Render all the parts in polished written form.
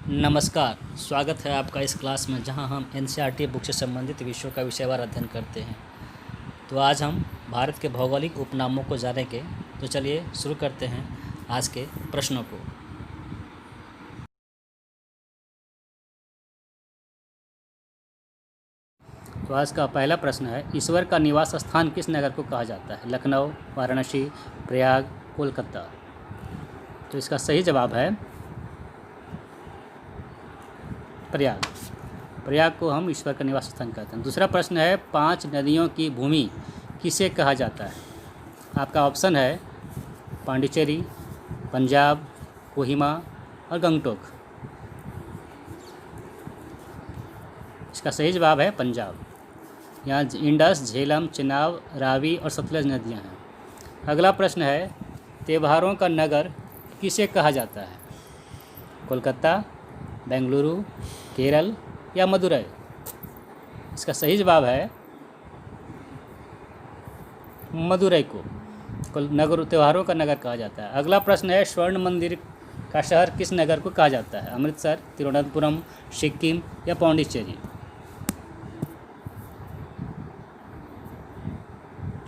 नमस्कार। स्वागत है आपका इस क्लास में जहां हम एनसीईआरटी बुक से संबंधित विषयों का विषयवार अध्ययन करते हैं। तो आज हम भारत के भौगोलिक उपनामों को जानेंगे। तो चलिए शुरू करते हैं आज के प्रश्नों को। तो आज का पहला प्रश्न है, ईश्वर का निवास स्थान किस नगर को कहा जाता है? लखनऊ, वाराणसी, प्रयाग, कोलकाता। तो इसका सही जवाब है प्रयाग। प्रयाग को हम ईश्वर का निवास स्थान कहते हैं। दूसरा प्रश्न है, 5 नदियों की भूमि किसे कहा जाता है? आपका ऑप्शन है पांडिचेरी, पंजाब, कोहिमा और गंगटोक। इसका सही जवाब है पंजाब। यहाँ इंडस, झेलम, चेनाब, रावी और सतलज नदियाँ हैं। अगला प्रश्न है, त्योहारों का नगर किसे कहा जाता है? कोलकाता, बेंगलुरु, केरल या मदुरई। इसका सही जवाब है मदुरई को नगर त्योहारों का नगर कहा जाता है। अगला प्रश्न है, स्वर्ण मंदिर का शहर किस नगर को कहा जाता है? अमृतसर, तिरुवनंतपुरम, सिक्किम या पौंडीचेरी।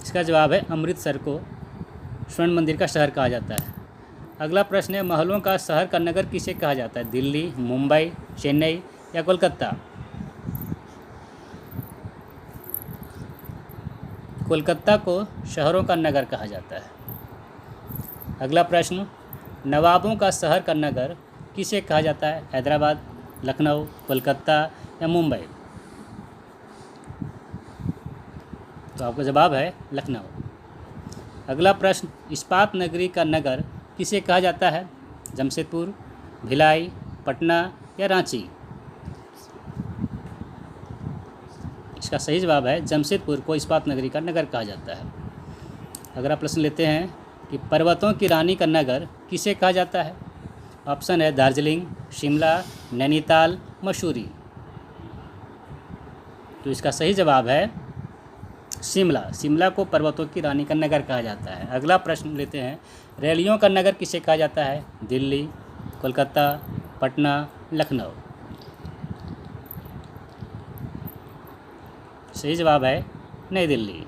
इसका जवाब है अमृतसर को स्वर्ण मंदिर का शहर कहा जाता है। अगला प्रश्न है, महलों का शहर का नगर किसे कहा जाता है? दिल्ली, मुंबई, चेन्नई या कोलकाता। कोलकाता को शहरों का नगर कहा जाता है। अगला प्रश्न, नवाबों का शहर का नगर किसे कहा जाता है? हैदराबाद, लखनऊ, कोलकाता या मुंबई। तो आपका जवाब है लखनऊ। अगला प्रश्न, इस्पात नगरी का नगर किसे कहा जाता है? जमशेदपुर, भिलाई, पटना या रांची। इसका सही जवाब है जमशेदपुर को इस्पात नगरी का नगर कहा जाता है। अगला प्रश्न लेते हैं कि पर्वतों की रानी का नगर किसे कहा जाता है? ऑप्शन है दार्जिलिंग, शिमला, नैनीताल, मसूरी। तो इसका सही जवाब है शिमला। शिमला को पर्वतों की रानी का नगर कहा जाता है। अगला प्रश्न लेते हैं, रैलियों का नगर किसे कहा जाता है? दिल्ली, कोलकाता, पटना, लखनऊ। सही जवाब है नई दिल्ली।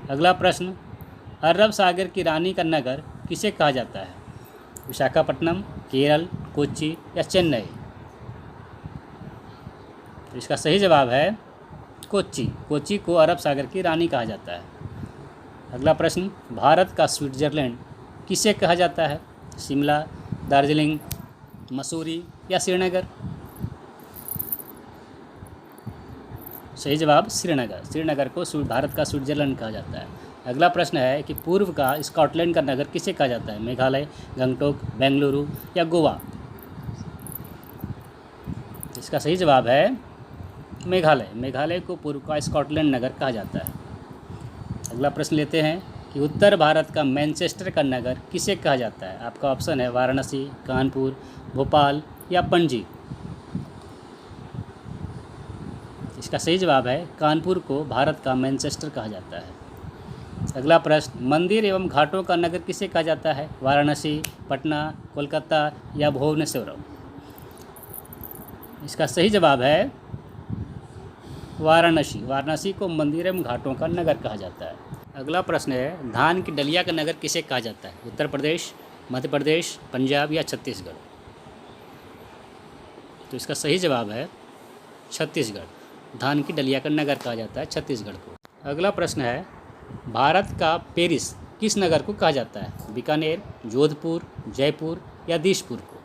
अगला प्रश्न, अरब सागर की रानी का नगर किसे कहा जाता है? विशाखापट्टनम, केरल, कोच्चि या चेन्नई। तो इसका सही जवाब है कोच्चि। कोच्चि को अरब सागर की रानी कहा जाता है। अगला प्रश्न, भारत का स्विट्जरलैंड किसे कहा जाता है? शिमला, दार्जिलिंग, मसूरी या श्रीनगर। सही जवाब श्रीनगर। श्रीनगर को भारत का स्विट्जरलैंड कहा जाता है। अगला प्रश्न है कि पूर्व का स्कॉटलैंड का नगर किसे कहा जाता है? मेघालय, गंगटोक, बेंगलुरु या गोवा। इसका सही जवाब है मेघालय। मेघालय को पूर्व का स्कॉटलैंड नगर कहा जाता है। अगला प्रश्न लेते हैं कि उत्तर भारत का मैनचेस्टर का नगर किसे कहा जाता है? आपका ऑप्शन है वाराणसी, कानपुर, भोपाल या पणजी। इसका सही जवाब है कानपुर को भारत का मैनचेस्टर कहा जाता है। अगला प्रश्न, मंदिर एवं घाटों का नगर किसे कहा जाता है? वाराणसी, पटना, कोलकाता या भुवनेश्वर। इसका सही जवाब है वाराणसी। वाराणसी को मंदिर एवं घाटों का नगर कहा जाता है। अगला प्रश्न है, धान की डलिया का नगर किसे कहा जाता है? उत्तर प्रदेश, मध्य प्रदेश, पंजाब या छत्तीसगढ़। तो इसका सही जवाब है छत्तीसगढ़। धान की डलिया का नगर कहा जाता है छत्तीसगढ़ को। अगला प्रश्न है, भारत का पेरिस किस नगर को कहा जाता है? बीकानेर, जोधपुर, जयपुर या दिसपुर को।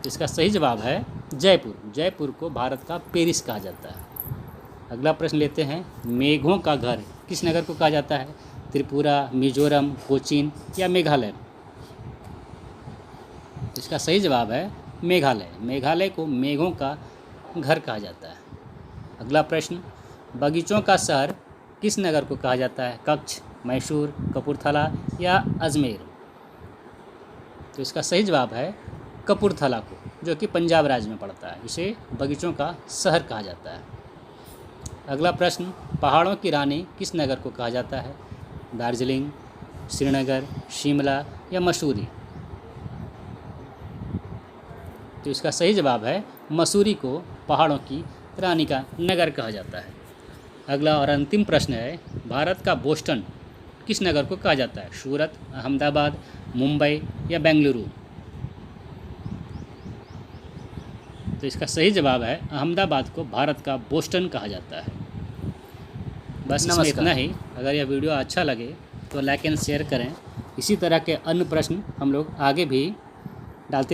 इसका सही जवाब है जयपुर। जयपुर को भारत का पेरिस कहा जाता है। अगला प्रश्न लेते हैं, मेघों का घर किस नगर को कहा जाता है? त्रिपुरा, मिजोरम, कोचीन या मेघालय। इसका सही जवाब है मेघालय। मेघालय को मेघों का घर कहा जाता है। अगला प्रश्न, बगीचों का शहर किस नगर को कहा जाता है? कच्छ, मैसूर, कपूरथला या अजमेर। तो इसका सही जवाब है कपूरथला को, जो कि पंजाब राज्य में पड़ता है। इसे बगीचों का शहर कहा जाता है। अगला प्रश्न, पहाड़ों की रानी किस नगर को कहा जाता है? दार्जिलिंग, श्रीनगर, शिमला या मसूरी। तो इसका सही जवाब है मसूरी को पहाड़ों की रानी का नगर कहा जाता है। अगला और अंतिम प्रश्न है, भारत का बोस्टन किस नगर को कहा जाता है? सूरत, अहमदाबाद, मुंबई या बेंगलुरु? तो इसका सही जवाब है अहमदाबाद को भारत का बोस्टन कहा जाता है। बस इसमें इतना ही। अगर यह वीडियो अच्छा लगे तो लाइक एंड शेयर करें। इसी तरह के अन्य प्रश्न हम लोग आगे भी डालते